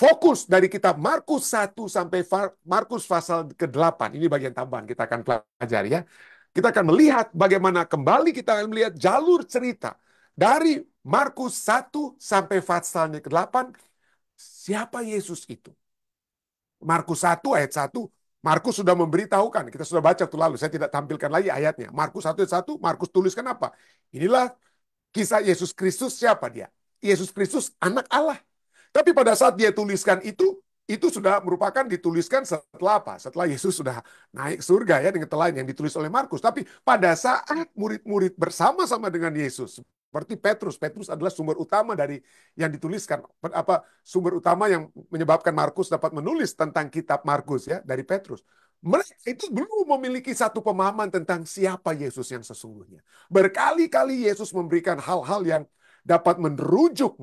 fokus dari kitab Markus 1 sampai Markus pasal ke-8. Ini bagian tambahan kita akan pelajari ya. Kita akan melihat bagaimana kembali kita akan melihat jalur cerita dari Markus 1 sampai pasalnya ke-8. Siapa Yesus itu? Markus 1 ayat 1, Markus sudah memberitahukan, kita sudah baca waktu lalu, saya tidak tampilkan lagi ayatnya. Markus 1 ayat 1, Markus tuliskan apa? Inilah kisah Yesus Kristus, siapa dia? Yesus Kristus anak Allah. Tapi pada saat dia tuliskan itu sudah merupakan dituliskan setelah apa? Setelah Yesus sudah naik surga ya dengan lain yang ditulis oleh Markus. Tapi pada saat murid-murid bersama-sama dengan Yesus, seperti Petrus, Petrus adalah sumber utama dari yang dituliskan, sumber utama yang menyebabkan Markus dapat menulis tentang kitab Markus ya dari Petrus. Mereka itu belum memiliki satu pemahaman tentang siapa Yesus yang sesungguhnya. Berkali-kali Yesus memberikan hal-hal yang dapat menunjuk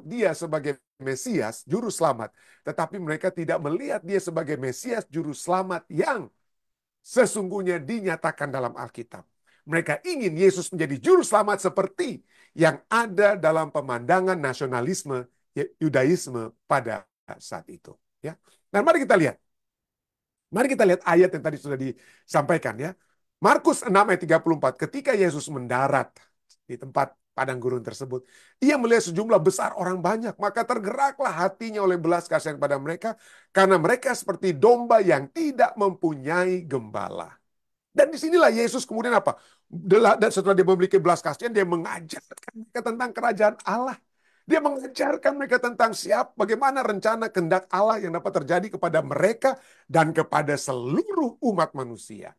dia sebagai Mesias, juru selamat. Tetapi mereka tidak melihat dia sebagai Mesias, juru selamat yang sesungguhnya dinyatakan dalam Alkitab. Mereka ingin Yesus menjadi juru selamat seperti yang ada dalam pemandangan nasionalisme Yudaisme pada saat itu. Ya. Nah, mari kita lihat. Mari kita lihat ayat yang tadi sudah disampaikan ya. Markus 6 ayat 34. Ketika Yesus mendarat di tempat padang gurun tersebut, ia melihat sejumlah besar orang banyak, maka tergeraklah hatinya oleh belas kasihan pada mereka, karena mereka seperti domba yang tidak mempunyai gembala. Dan disinilah Yesus kemudian apa? Dan setelah dia memiliki belas kasihan, dia mengajarkan mereka tentang kerajaan Allah. Dia mengajarkan mereka tentang bagaimana rencana kehendak Allah yang dapat terjadi kepada mereka dan kepada seluruh umat manusia.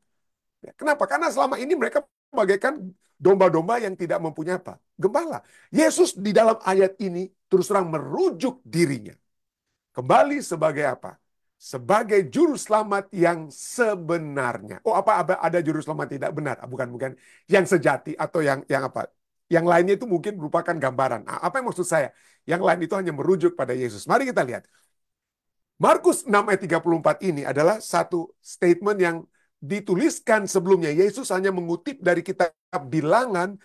Ya, kenapa? Karena selama ini mereka bagaikan domba-domba yang tidak mempunyai apa? Gembala. Yesus di dalam ayat ini terus terang merujuk dirinya. Kembali sebagai apa? Sebagai juru selamat yang sebenarnya. Oh, apa ada juru selamat tidak benar? Bukan yang sejati atau yang apa? Yang lainnya itu mungkin merupakan gambaran. Apa yang maksud saya? Yang lain itu hanya merujuk pada Yesus. Mari kita lihat. Markus 6 ayat 34 ini adalah satu statement yang dituliskan sebelumnya. Yesus hanya mengutip dari kitab Bilangan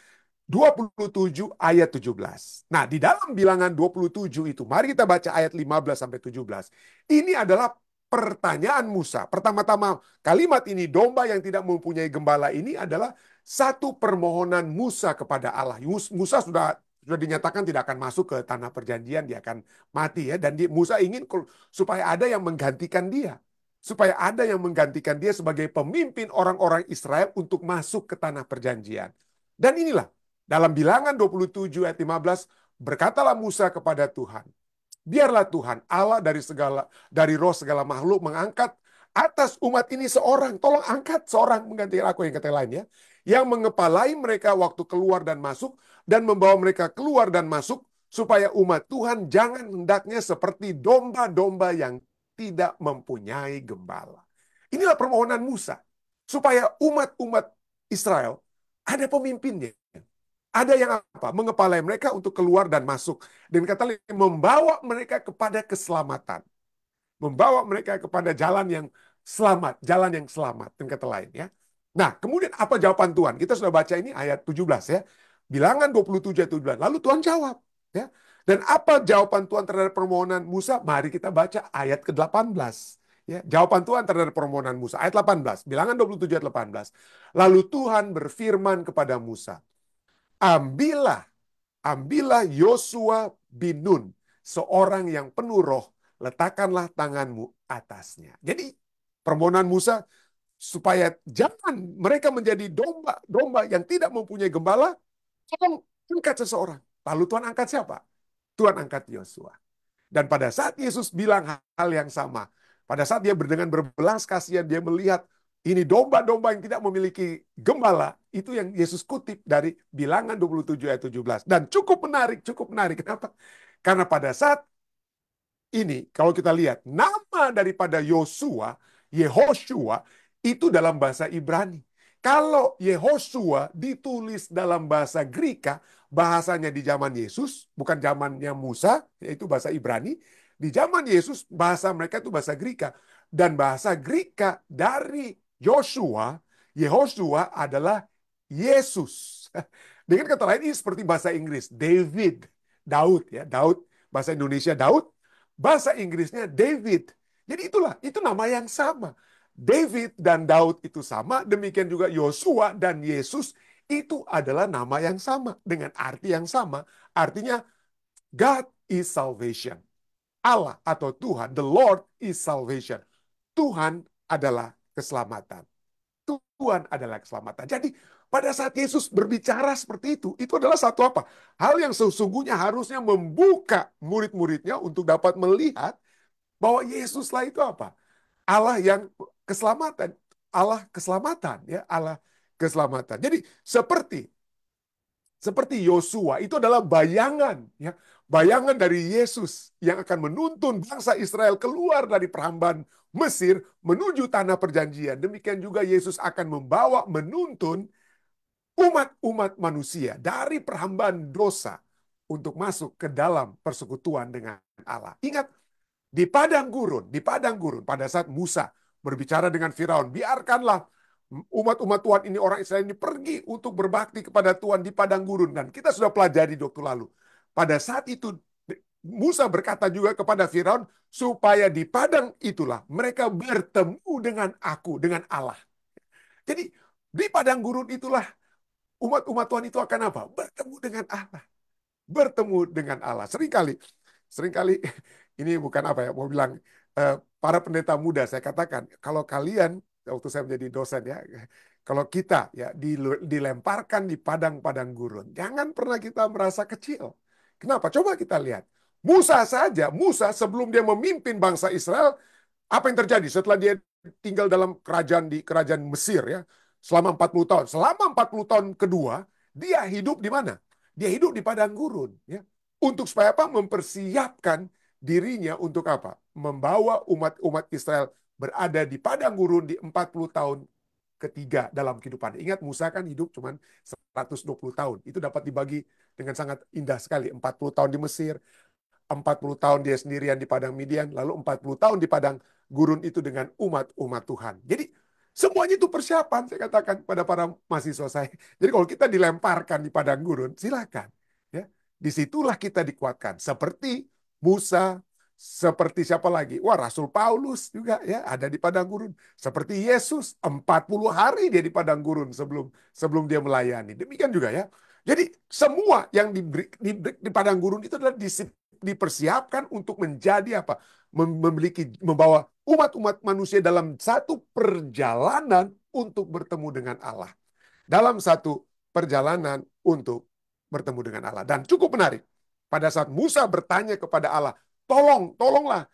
27 ayat 17. Nah, di dalam Bilangan 27 itu, mari kita baca ayat 15 sampai 17. Ini adalah pertanyaan Musa. Pertama-tama kalimat ini, domba yang tidak mempunyai gembala ini adalah satu permohonan Musa kepada Allah. Musa sudah dinyatakan tidak akan masuk ke tanah perjanjian, dia akan mati ya. Dan Musa ingin supaya ada yang menggantikan dia. Supaya ada yang menggantikan dia sebagai pemimpin orang-orang Israel untuk masuk ke tanah perjanjian. Dan inilah, dalam Bilangan 27 ayat 15, berkatalah Musa kepada Tuhan, biarlah Tuhan Allah dari roh segala makhluk mengangkat atas umat ini seorang. Tolong angkat seorang menggantikan aku, yang kata lain ya. Yang mengepalai mereka waktu keluar dan masuk, dan membawa mereka keluar dan masuk, supaya umat Tuhan jangan hendaknya seperti domba-domba yang tidak mempunyai gembala. Inilah permohonan Musa. Supaya umat-umat Israel ada pemimpinnya. Ada yang apa? Mengepalai mereka untuk keluar dan masuk. Dan kata lain, membawa mereka kepada keselamatan. Membawa mereka kepada jalan yang selamat. Jalan yang selamat. Dan kata lain ya. Nah, kemudian apa jawaban Tuhan? Kita sudah baca ini ayat 17 ya. Bilangan 27 ayat 17. Lalu Tuhan jawab. Ya. Dan apa jawaban Tuhan terhadap permohonan Musa? Mari kita baca ayat ke-18. Ya, jawaban Tuhan terhadap permohonan Musa. Ayat 18. Bilangan 27 ayat 18. Lalu Tuhan berfirman kepada Musa, Ambillah Yosua bin Nun, seorang yang penuh roh, letakkanlah tanganmu atasnya. Jadi permohonan Musa supaya jangan mereka menjadi domba yang tidak mempunyai gembala, tolong angkat seseorang. Lalu Tuhan angkat siapa? Tuhan angkat Yosua. Dan pada saat Yesus bilang hal yang sama, pada saat dia dengan berbelas kasihan, dia melihat ini domba-domba yang tidak memiliki gembala, itu yang Yesus kutip dari Bilangan 27 ayat 17. Dan cukup menarik. Kenapa? Karena pada saat ini, kalau kita lihat, nama daripada Yosua, Yehoshua, itu dalam bahasa Ibrani. Kalau Yehoshua ditulis dalam bahasa Greka, bahasanya di zaman Yesus, bukan zamannya Musa, yaitu bahasa Ibrani. Di zaman Yesus, bahasa mereka itu bahasa Greka. Dan bahasa Greka dari Yehoshua adalah Yesus. Dengan kata lain, ini seperti bahasa Inggris, Daud ya, Daud, bahasa Indonesia Daud, Bahasa Inggrisnya David. Jadi itu nama yang sama. David dan Daud itu sama, demikian juga Yosua dan Yesus itu adalah nama yang sama dengan arti yang sama. Artinya God is salvation. Allah atau Tuhan, the Lord is salvation. Tuhan adalah keselamatan. Tuhan adalah keselamatan. Jadi pada saat Yesus berbicara seperti itu adalah satu apa? Hal yang sesungguhnya harusnya membuka murid-muridnya untuk dapat melihat bahwa Yesuslah itu apa? Allah yang keselamatan. Allah keselamatan, ya, Allah keselamatan. Jadi seperti Yosua itu adalah bayangan, ya, bayangan dari Yesus yang akan menuntun bangsa Israel keluar dari perhambaan Mesir menuju tanah perjanjian. Demikian juga Yesus akan menuntun umat-umat manusia dari perhambaan dosa untuk masuk ke dalam persekutuan dengan Allah. Ingat, di padang gurun pada saat Musa berbicara dengan Firaun, biarkanlah umat-umat Tuhan ini, orang Israel ini pergi untuk berbakti kepada Tuhan di padang gurun. Dan kita sudah pelajari waktu lalu. Pada saat itu Musa berkata juga kepada Firaun, supaya di padang itulah mereka bertemu dengan aku, dengan Allah. Jadi di padang gurun itulah umat-umat Tuhan itu akan apa? Bertemu dengan Allah. Bertemu dengan Allah. Seringkali ini bukan apa ya, mau bilang para pendeta muda saya katakan, kalau kalian waktu saya menjadi dosen ya, kalau kita ya dilemparkan di padang-padang gurun, jangan pernah kita merasa kecil. Kenapa? Coba kita lihat. Musa sebelum dia memimpin bangsa Israel, apa yang terjadi setelah dia tinggal dalam kerajaan Mesir ya selama 40 tahun. Selama 40 tahun kedua, dia hidup di mana? Dia hidup di padang gurun ya. Untuk supaya apa? Mempersiapkan dirinya untuk apa? Membawa umat Israel berada di padang gurun di 40 tahun ketiga dalam kehidupan. Ingat, Musa kan hidup cuma 120 tahun. Itu dapat dibagi dengan sangat indah sekali. 40 tahun di Mesir, 40 tahun dia sendirian di padang Midian, lalu 40 tahun di padang gurun itu dengan umat-umat Tuhan. Jadi semuanya itu persiapan, saya katakan pada para mahasiswa saya. Jadi kalau kita dilemparkan di padang gurun, silakan. Ya, disitulah kita dikuatkan. Seperti Musa, seperti siapa lagi? Wah, Rasul Paulus juga ya ada di padang gurun. Seperti Yesus, 40 hari dia di padang gurun sebelum dia melayani. Demikian juga ya. Jadi semua yang di padang gurun itu adalah dipersiapkan untuk menjadi apa? Membawa umat-umat manusia dalam satu perjalanan untuk bertemu dengan Allah. Dalam satu perjalanan untuk bertemu dengan Allah. Dan cukup menarik. Pada saat Musa bertanya kepada Allah, tolonglah.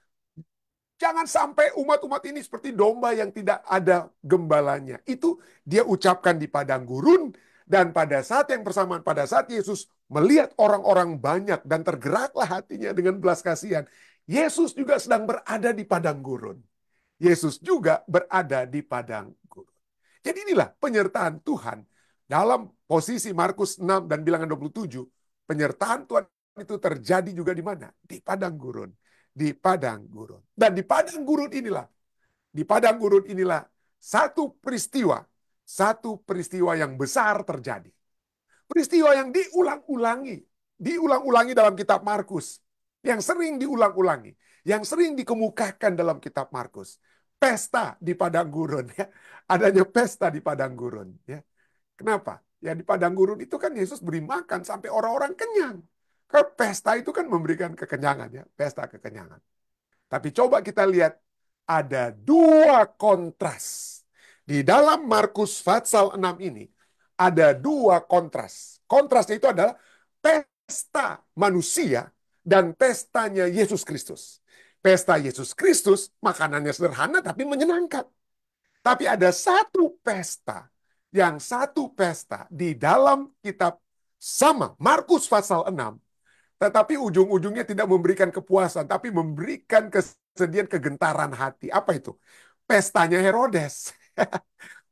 Jangan sampai umat-umat ini seperti domba yang tidak ada gembalanya. Itu dia ucapkan di padang gurun. Dan pada saat yang bersamaan, pada saat Yesus melihat orang-orang banyak dan tergeraklah hatinya dengan belas kasihan, Yesus juga sedang berada di padang gurun. Yesus juga berada di padang gurun. Jadi inilah penyertaan Tuhan dalam posisi Markus 6 dan Bilangan 27. Penyertaan Tuhan itu terjadi juga di mana? Di padang gurun. Di padang gurun. Dan di padang gurun inilah satu peristiwa yang besar terjadi. Peristiwa yang diulang-ulangi dalam kitab Markus, yang sering diulang-ulangi, yang sering dikemukakan dalam kitab Markus. Pesta di padang gurun ya. Adanya pesta di padang gurun ya. Kenapa? Ya di padang gurun itu kan Yesus beri makan sampai orang-orang kenyang. Karena pesta itu kan memberikan kekenyangan ya, pesta kekenyangan. Tapi coba kita lihat ada dua kontras. Di dalam Markus pasal 6 ini ada dua kontras. Kontrasnya itu adalah pesta manusia dan pestanya Yesus Kristus. Pesta Yesus Kristus makanannya sederhana tapi menyenangkan. Tapi ada satu pesta di dalam kitab sama Markus pasal 6. Tetapi ujung-ujungnya tidak memberikan kepuasan, tapi memberikan kesedihan, kegentaran hati. Apa itu? Pestanya Herodes.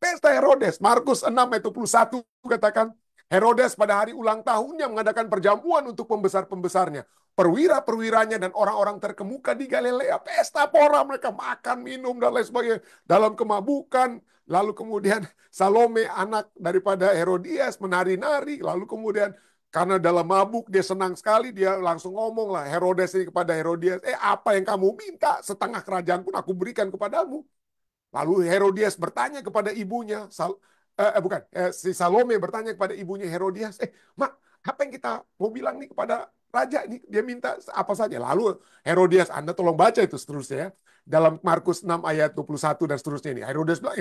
Pesta Herodes. Markus 6 ayat 21 katakan, Herodes pada hari ulang tahunnya mengadakan perjamuan untuk pembesar-pembesarnya. Perwira-perwiranya dan orang-orang terkemuka di Galilea. Pesta pora, mereka makan, minum, dan lain sebagainya. Dalam kemabukan. Lalu kemudian Salome, anak daripada Herodias, menari-nari. Lalu kemudian Karena dalam mabuk dia senang sekali, dia langsung ngomong lah Herodes ini kepada Herodias, apa yang kamu minta, setengah kerajaan pun aku berikan kepadamu. Lalu Herodias bertanya kepada ibunya, bukan, si Salome bertanya kepada ibunya Herodias, Mak, apa yang kita mau bilang nih kepada raja ini? Dia minta apa saja. Lalu Herodias, Anda tolong baca itu seterusnya ya. Dalam Markus 6 ayat 21 dan seterusnya ini. Herodias bilang,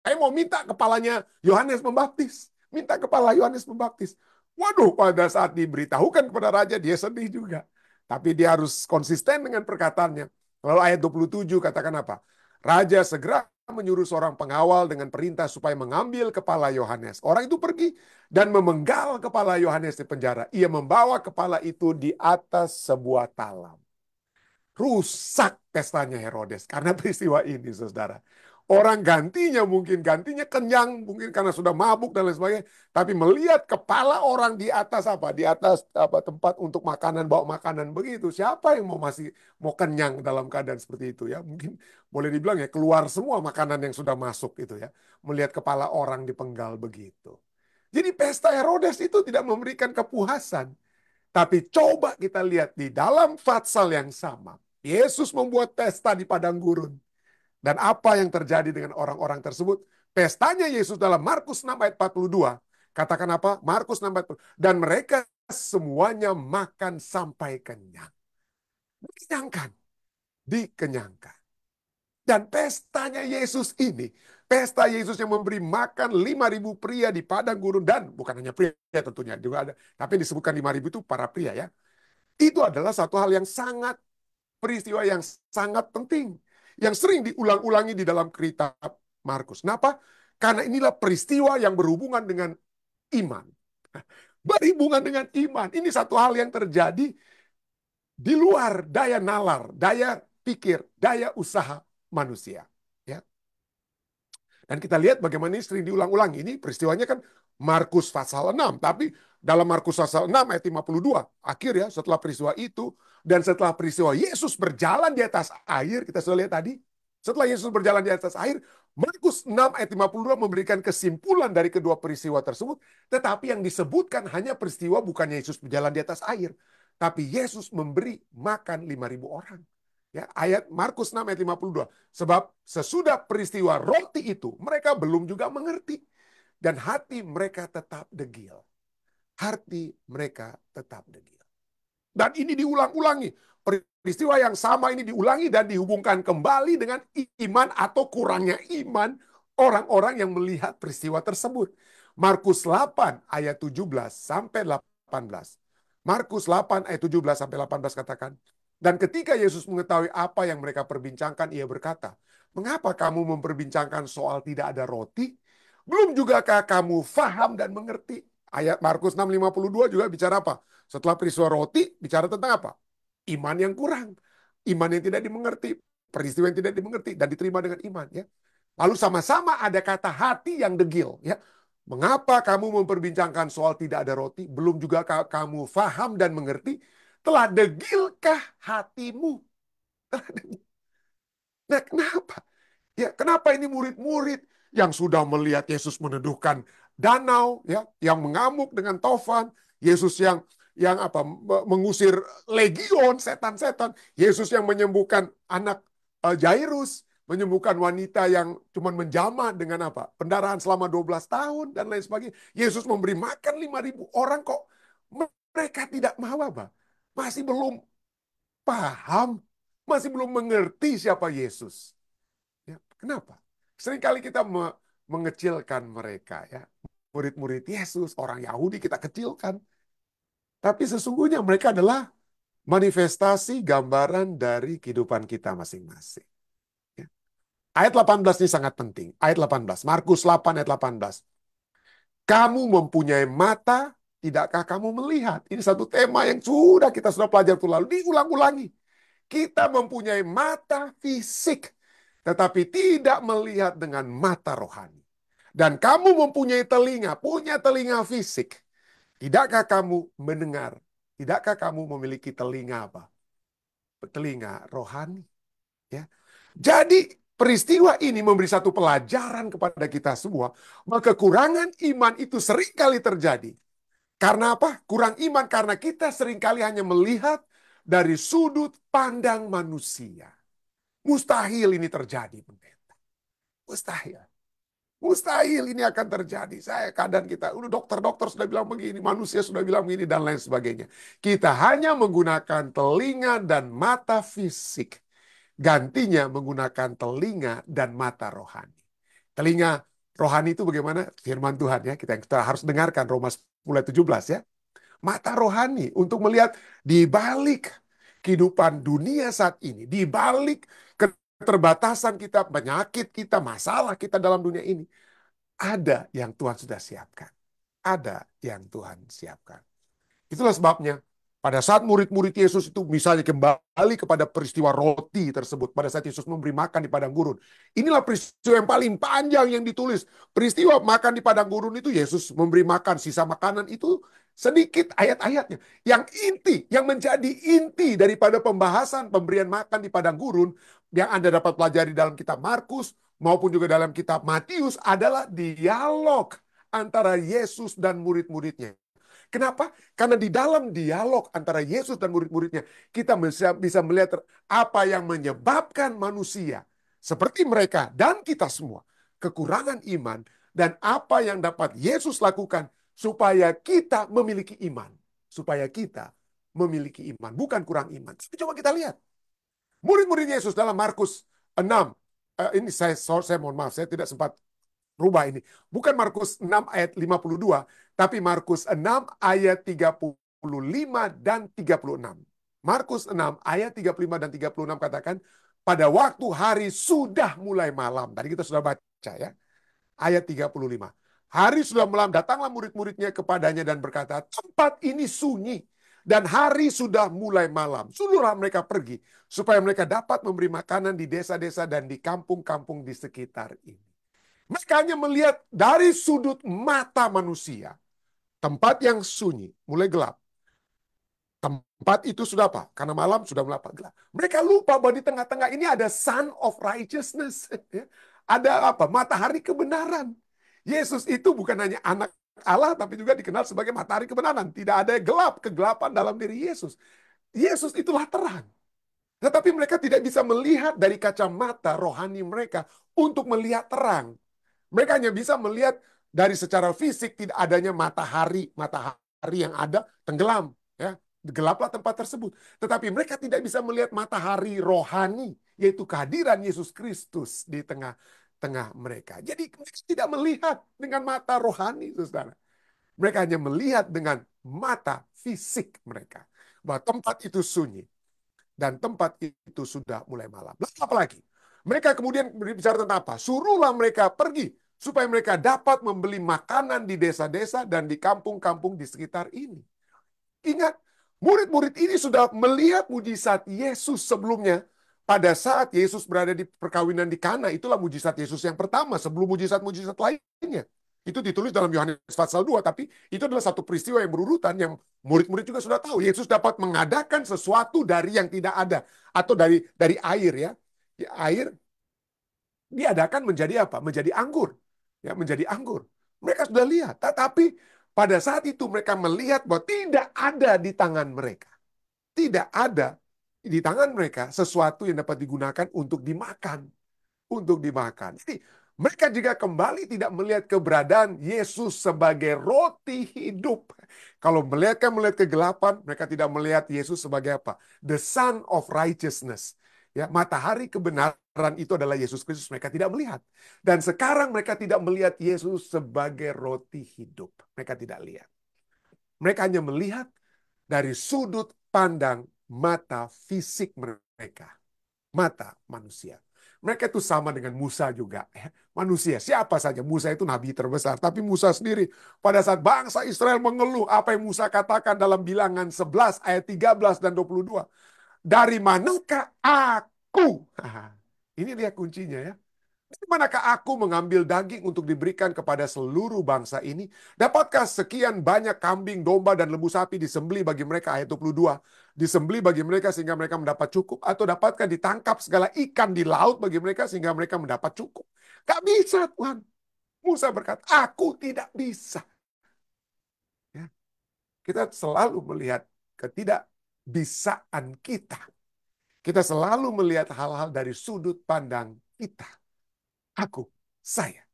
saya mau minta kepalanya Yohanes Pembaptis. Minta kepala Yohanes Pembaptis. Waduh, pada saat diberitahukan kepada raja, dia sedih juga. Tapi dia harus konsisten dengan perkataannya. Lalu ayat 27 katakan apa? Raja segera menyuruh seorang pengawal dengan perintah supaya mengambil kepala Yohanes. Orang itu pergi dan memenggal kepala Yohanes di penjara. Ia membawa kepala itu di atas sebuah talam. Rusak pestanya Herodes karena peristiwa ini, saudara. Orang gantinya kenyang, mungkin karena sudah mabuk dan lain sebagainya. Tapi melihat kepala orang di atas apa? Di atas apa tempat untuk makanan, bawa makanan begitu. Siapa yang mau kenyang dalam keadaan seperti itu ya? Mungkin boleh dibilang ya keluar semua makanan yang sudah masuk itu ya. Melihat kepala orang dipenggal begitu. Jadi pesta Herodes itu tidak memberikan kepuasan. Tapi coba kita lihat di dalam pasal yang sama. Yesus membuat pesta di padang gurun. Dan apa yang terjadi dengan orang-orang tersebut? Pestanya Yesus dalam Markus 6 ayat 42. Katakan apa? Markus 6 ayat 42. Dan mereka semuanya makan sampai kenyang. Dikenyangkan. Dikenyangkan. Dan pestanya Yesus ini, pesta Yesus yang memberi makan 5.000 pria di padang gurun. Dan bukan hanya pria tentunya, juga ada. Tapi disebutkan 5.000 itu para pria ya. Itu adalah satu hal yang sangat, peristiwa yang sangat penting. Yang sering diulang-ulangi di dalam kitab Markus. Kenapa? Karena inilah peristiwa yang berhubungan dengan iman. Berhubungan dengan iman. Ini satu hal yang terjadi di luar daya nalar, daya pikir, daya usaha manusia. Ya. Dan kita lihat bagaimana ini sering diulang-ulang. Ini peristiwanya kan Markus pasal 6. Tapi dalam Markus pasal 6 ayat 52. Akhir ya setelah peristiwa itu. Dan setelah peristiwa Yesus berjalan di atas air. Kita sudah lihat tadi. Setelah Yesus berjalan di atas air. Markus 6 ayat 52 memberikan kesimpulan dari kedua peristiwa tersebut. Tetapi yang disebutkan hanya peristiwa bukan Yesus berjalan di atas air. Tapi Yesus memberi makan 5.000 orang. Ya, ayat Markus 6 ayat 52. Sebab sesudah peristiwa roti itu, mereka belum juga mengerti. Dan hati mereka tetap degil. Hati mereka tetap degil. Dan ini diulang-ulangi. Peristiwa yang sama ini diulangi dan dihubungkan kembali dengan iman atau kurangnya iman orang-orang yang melihat peristiwa tersebut. Markus 8 ayat 17 sampai 18. Markus 8 ayat 17 sampai 18 katakan, dan ketika Yesus mengetahui apa yang mereka perbincangkan, ia berkata, mengapa kamu memperbincangkan soal tidak ada roti? Belum jugakah kamu faham dan mengerti? Ayat Markus 6:52 juga bicara apa? Setelah peristiwa roti, bicara tentang apa? Iman yang kurang. Iman yang tidak dimengerti. Peristiwa yang tidak dimengerti dan diterima dengan iman. Ya. Lalu sama-sama ada kata hati yang degil. Ya. Mengapa kamu memperbincangkan soal tidak ada roti? Belum juga kamu faham dan mengerti? Telah degilkah hatimu? Nah, kenapa? Ya, kenapa ini murid-murid yang sudah melihat Yesus meneduhkan danau, ya, yang mengamuk dengan taufan, Yesus yang apa mengusir legion setan-setan, Yesus yang menyembuhkan anak Jairus, menyembuhkan wanita yang cuma menjamah dengan apa? Pendarahan selama 12 tahun dan lain sebagainya. Yesus memberi makan 5.000 orang kok mereka tidak mau apa? Masih belum paham, masih belum mengerti siapa Yesus. Ya, kenapa? Seringkali kita mengecilkan mereka ya. Murid-murid Yesus, orang Yahudi kita kecilkan. Tapi sesungguhnya mereka adalah manifestasi gambaran dari kehidupan kita masing-masing. Ya. Ayat 18 ini sangat penting. Ayat 18, Markus 8 ayat 18. Kamu mempunyai mata, tidakkah kamu melihat? Ini satu tema yang sudah pelajari waktu lalu. Diulang-ulangi. Kita mempunyai mata fisik, tetapi tidak melihat dengan mata rohani. Dan kamu mempunyai telinga, punya telinga fisik. Tidakkah kamu mendengar? Tidakkah kamu memiliki telinga apa? Telinga rohani. Ya. Jadi peristiwa ini memberi satu pelajaran kepada kita semua. Bahwa kekurangan iman itu seringkali terjadi. Karena apa? Kurang iman karena kita seringkali hanya melihat dari sudut pandang manusia. Mustahil ini terjadi, pendeta. Mustahil. Mustahil ini akan terjadi. Kadang kita, udah dokter-dokter sudah bilang begini, manusia sudah bilang begini, dan lain sebagainya. Kita hanya menggunakan telinga dan mata fisik. Gantinya menggunakan telinga dan mata rohani. Telinga rohani itu bagaimana? Firman Tuhan ya. Kita harus dengarkan Roma 10:17 ya. Mata rohani untuk melihat di balik kehidupan dunia saat ini, di balik keterbatasan kita, penyakit kita, masalah kita dalam dunia ini, ada yang Tuhan sudah siapkan. Ada yang Tuhan siapkan. Itulah sebabnya pada saat murid-murid Yesus itu misalnya kembali kepada peristiwa roti tersebut. Pada saat Yesus memberi makan di padang gurun. Inilah peristiwa yang paling panjang yang ditulis. Peristiwa makan di padang gurun itu Yesus memberi makan sisa makanan itu sedikit ayat-ayatnya. Yang inti, yang menjadi inti daripada pembahasan pemberian makan di padang gurun yang Anda dapat pelajari dalam kitab Markus maupun juga dalam kitab Matius adalah dialog antara Yesus dan murid-muridnya. Kenapa? Karena di dalam dialog antara Yesus dan murid-muridnya, kita bisa melihat apa yang menyebabkan manusia seperti mereka dan kita semua kekurangan iman dan apa yang dapat Yesus lakukan supaya kita memiliki iman. Supaya kita memiliki iman, bukan kurang iman. Coba kita lihat. Murid-murid Yesus dalam Markus 6. Ini saya mohon maaf, saya tidak sempat rubah ini. Bukan Markus 6 ayat 52, tapi Markus 6 ayat 35 dan 36. Markus 6 ayat 35 dan 36 katakan, pada waktu hari sudah mulai malam. Tadi kita sudah baca ya. Ayat 35. Hari sudah malam, datanglah murid-muridnya kepadanya dan berkata, tempat ini sunyi dan hari sudah mulai malam. Suruhlah mereka pergi supaya mereka dapat memberi makanan di desa-desa dan di kampung-kampung di sekitar ini. Mereka hanya melihat dari sudut mata manusia. Tempat yang sunyi, mulai gelap. Tempat itu sudah apa? Karena malam sudah mulai gelap. Mereka lupa bahwa di tengah-tengah ini ada sun of righteousness. Ada apa? Matahari kebenaran. Yesus itu bukan hanya anak Allah, tapi juga dikenal sebagai matahari kebenaran. Tidak ada gelap, kegelapan dalam diri Yesus. Yesus itulah terang. Tetapi mereka tidak bisa melihat dari kacamata rohani mereka untuk melihat terang. Mereka hanya bisa melihat dari secara fisik tidak adanya matahari yang ada tenggelam, ya, gelaplah tempat tersebut. Tetapi mereka tidak bisa melihat matahari rohani, yaitu kehadiran Yesus Kristus di tengah-tengah mereka. Jadi mereka tidak melihat dengan mata rohani, saudara. Mereka hanya melihat dengan mata fisik mereka bahwa tempat itu sunyi dan tempat itu sudah mulai malam. Lalu apa lagi? Mereka kemudian berbicara tentang apa? Suruhlah mereka pergi supaya mereka dapat membeli makanan di desa-desa dan di kampung-kampung di sekitar ini. Ingat, murid-murid ini sudah melihat mujizat Yesus sebelumnya. Pada saat Yesus berada di perkawinan di Kana, itulah mujizat Yesus yang pertama sebelum mujizat-mujizat lainnya. Itu ditulis dalam Yohanes pasal 2, tapi itu adalah satu peristiwa yang berurutan yang murid-murid juga sudah tahu. Yesus dapat mengadakan sesuatu dari yang tidak ada atau dari air ya. Air diadakan menjadi apa? Menjadi anggur. Ya, menjadi anggur. Mereka sudah lihat, tetapi pada saat itu mereka melihat bahwa tidak ada di tangan mereka. Tidak ada di tangan mereka sesuatu yang dapat digunakan untuk dimakan. Untuk dimakan. Jadi mereka juga kembali tidak melihat keberadaan Yesus sebagai roti hidup. Kalau melihat kegelapan, mereka tidak melihat Yesus sebagai apa? The Son of Righteousness. Ya, matahari kebenaran itu adalah Yesus Kristus. Mereka tidak melihat. Dan sekarang mereka tidak melihat Yesus sebagai roti hidup. Mereka tidak lihat. Mereka hanya melihat dari sudut pandang mata fisik mereka. Mata manusia. Mereka itu sama dengan Musa juga. Manusia, siapa saja. Musa itu nabi terbesar. Tapi Musa sendiri, pada saat bangsa Israel mengeluh, apa yang Musa katakan dalam bilangan 11 ayat 13 dan 22. Dari manakah aku? Ini dia kuncinya ya. Dari manakah aku mengambil daging untuk diberikan kepada seluruh bangsa ini? Dapatkah sekian banyak kambing, domba, dan lembu sapi disembelih bagi mereka? Ayat 22. Disembelih bagi mereka sehingga mereka mendapat cukup? Atau dapatkah ditangkap segala ikan di laut bagi mereka sehingga mereka mendapat cukup? Gak bisa Tuhan. Musa berkata, aku tidak bisa. Ya. Kita selalu melihat ketidakbisaan kita. Kita selalu melihat hal-hal dari sudut pandang kita. Aku, saya.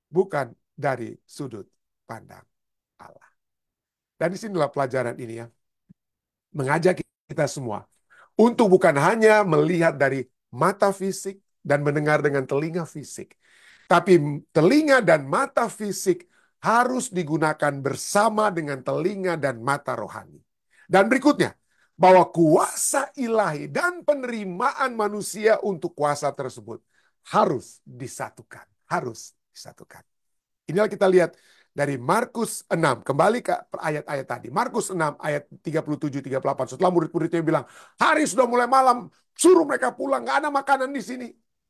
Bukan dari sudut pandang Allah. Dan disinilah pelajaran ini ya. Mengajak kita semua untuk bukan hanya melihat dari mata fisik dan mendengar dengan telinga fisik. Tapi telinga dan mata fisik harus digunakan bersama dengan telinga dan mata rohani. Dan berikutnya, bahwa kuasa ilahi dan penerimaan manusia untuk kuasa tersebut harus disatukan. Harus disatukan. Inilah kita lihat dari Markus 6. Kembali ke ayat-ayat tadi. Markus 6 ayat 37-38. Setelah murid-muridnya bilang, hari sudah mulai malam, suruh mereka pulang, nggak ada makanan di sini.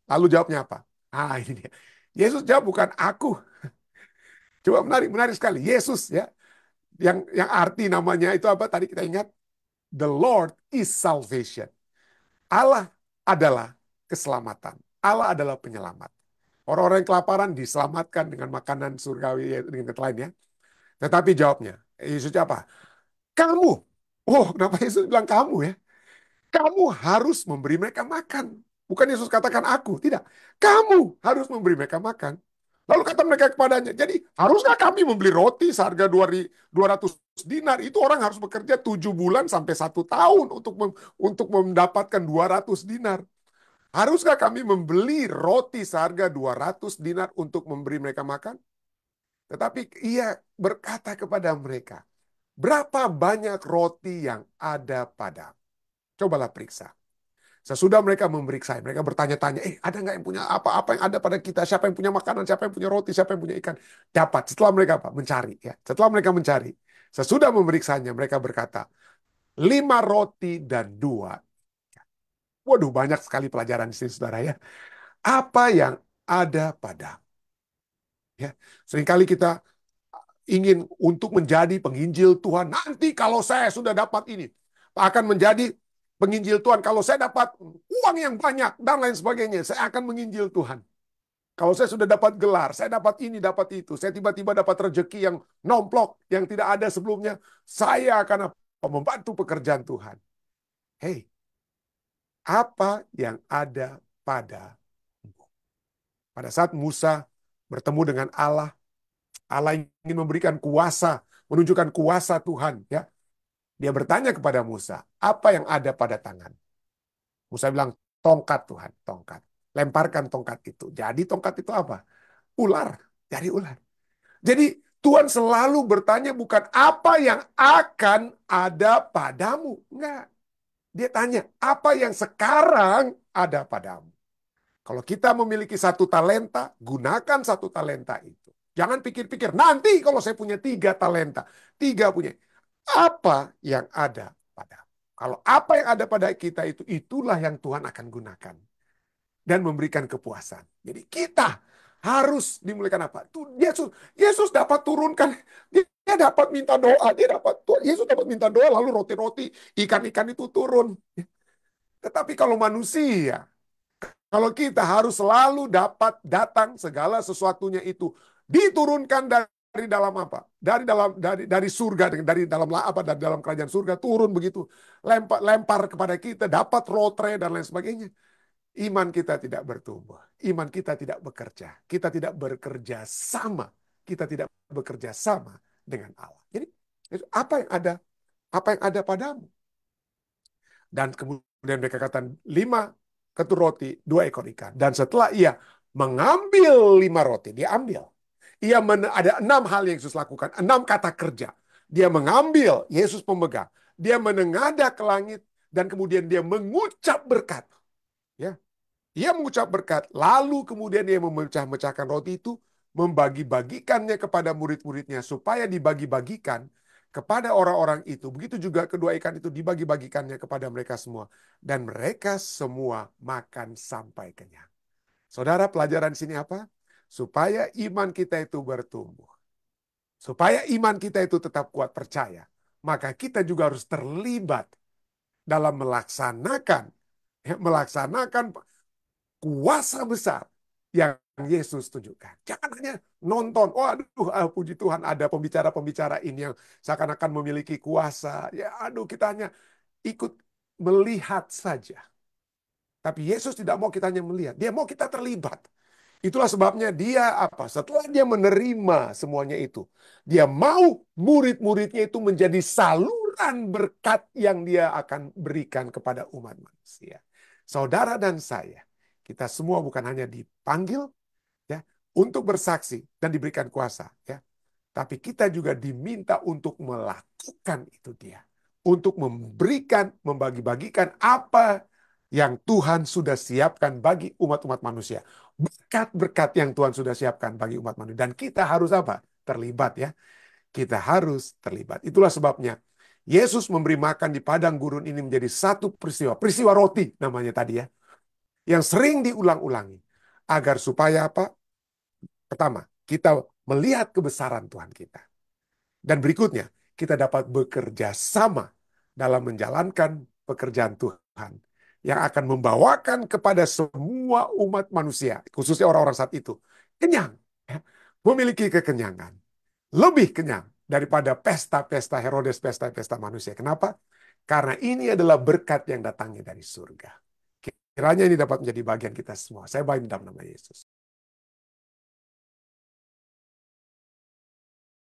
Lalu jawabnya apa? Ini dia. Yesus jawab, bukan aku. Coba menarik sekali. Yesus ya, yang arti namanya itu apa? Tadi kita ingat, the Lord is salvation. Allah adalah keselamatan. Allah adalah penyelamat. Orang-orang yang kelaparan diselamatkan dengan makanan surgawi dengan kata lain ya. Tetapi jawabnya, Yesus apa? Kamu. Oh, kenapa Yesus bilang kamu ya? Kamu harus memberi mereka makan. Bukan Yesus katakan aku, tidak. Kamu harus memberi mereka makan. Lalu kata mereka kepadanya, jadi haruskah kami membeli roti seharga 200 dinar? Itu orang harus bekerja 7 bulan sampai 1 tahun untuk mendapatkan 200 dinar. Haruskah kami membeli roti seharga 200 dinar untuk memberi mereka makan? Tetapi ia berkata kepada mereka, berapa banyak roti yang ada padamu? Cobalah periksa. Sesudah mereka memeriksa, mereka bertanya-tanya, ada nggak yang punya apa-apa yang ada pada kita? Siapa yang punya makanan? Siapa yang punya roti? Siapa yang punya ikan? Dapat. Setelah mereka apa? Mencari. Ya. Setelah mereka mencari, sesudah memeriksanya, mereka berkata, 5 roti dan 2. Waduh, banyak sekali pelajaran di sini, saudara ya. Apa yang ada pada? Ya, seringkali kita ingin untuk menjadi penginjil Tuhan. Nanti kalau saya sudah dapat ini, akan menjadi penginjil Tuhan. Kalau saya dapat uang yang banyak dan lain sebagainya, saya akan menginjil Tuhan. Kalau saya sudah dapat gelar, saya dapat ini, dapat itu. Saya tiba-tiba dapat rezeki yang nomplok, yang tidak ada sebelumnya. Saya akan membantu pekerjaan Tuhan. Hei, apa yang ada pada saat Musa bertemu dengan Allah, Allah ingin memberikan kuasa, menunjukkan kuasa Tuhan. Ya, dia bertanya kepada Musa, apa yang ada pada tangan? Musa bilang, tongkat Tuhan, tongkat. Lemparkan tongkat itu. Jadi tongkat itu apa? Ular. Jadi ular. Jadi Tuhan selalu bertanya bukan apa yang akan ada padamu. Enggak. Dia tanya, apa yang sekarang ada padamu? Kalau kita memiliki 1 talenta, gunakan 1 talenta itu. Jangan pikir-pikir, nanti kalau saya punya 3 talenta, 3 punya. Apa yang ada padamu? Kalau apa yang ada pada kita itu, itulah yang Tuhan akan gunakan. Dan memberikan kepuasan. Jadi kita harus dimuliakan apa? Yesus dapat turunkan, dia dapat minta doa, Yesus dapat minta doa, lalu roti-roti, ikan-ikan itu turun. Tetapi kalau manusia, kalau kita harus selalu dapat datang segala sesuatunya itu diturunkan dari dalam apa? Dari surga, dari dalam apa? Dari dalam kerajaan surga turun begitu, lempar kepada kita, dapat rotre dan lain sebagainya. Iman kita tidak bertumbuh, iman kita tidak bekerja, kita tidak bekerja sama, kita tidak bekerja sama dengan Allah. Jadi apa yang ada padamu? Dan kemudian mereka katakan 5 ketur roti, 2 ekor ikan. Dan setelah ia mengambil 5 roti, dia ambil. Ada 6 hal yang Yesus lakukan, 6 kata kerja. Dia mengambil, Yesus pemegang. Dia menengadah ke langit dan kemudian dia mengucap berkat. Ya, dia mengucap berkat, lalu kemudian dia memecah-mecahkan roti itu, membagi-bagikannya kepada murid-muridnya supaya dibagi-bagikan kepada orang-orang itu. Begitu juga kedua ikan itu dibagi-bagikannya kepada mereka semua. Dan mereka semua makan sampai kenyang. Saudara, pelajaran sini apa? Supaya iman kita itu bertumbuh. Supaya iman kita itu tetap kuat percaya. Maka kita juga harus terlibat dalam melaksanakan kuasa besar yang Yesus tunjukkan. Jangan hanya nonton, oh aduh, puji Tuhan ada pembicara-pembicara ini yang seakan-akan memiliki kuasa. Ya aduh, kita hanya ikut melihat saja. Tapi Yesus tidak mau kita hanya melihat, dia mau kita terlibat. Itulah sebabnya dia apa? Setelah dia menerima semuanya itu, dia mau murid-muridnya itu menjadi saluran berkat yang dia akan berikan kepada umat manusia. Saudara dan saya, kita semua bukan hanya dipanggil ya untuk bersaksi dan diberikan kuasa ya, tapi kita juga diminta untuk melakukan itu dia. Untuk memberikan, membagi-bagikan apa yang Tuhan sudah siapkan bagi umat-umat manusia. Berkat-berkat yang Tuhan sudah siapkan bagi umat manusia. Dan kita harus apa? Terlibat ya. Kita harus terlibat. Itulah sebabnya Yesus memberi makan di padang gurun ini menjadi satu peristiwa. Peristiwa roti namanya tadi ya. Yang sering diulang-ulangi. Agar supaya apa? Pertama, kita melihat kebesaran Tuhan kita. Dan berikutnya, kita dapat bekerja sama dalam menjalankan pekerjaan Tuhan yang akan membawakan kepada semua umat manusia, khususnya orang-orang saat itu, kenyang, ya, memiliki kekenyangan, lebih kenyang daripada pesta-pesta Herodes, pesta-pesta manusia. Kenapa? Karena ini adalah berkat yang datangnya dari surga. Kiranya ini dapat menjadi bagian kita semua. Saya baik dalam nama Yesus.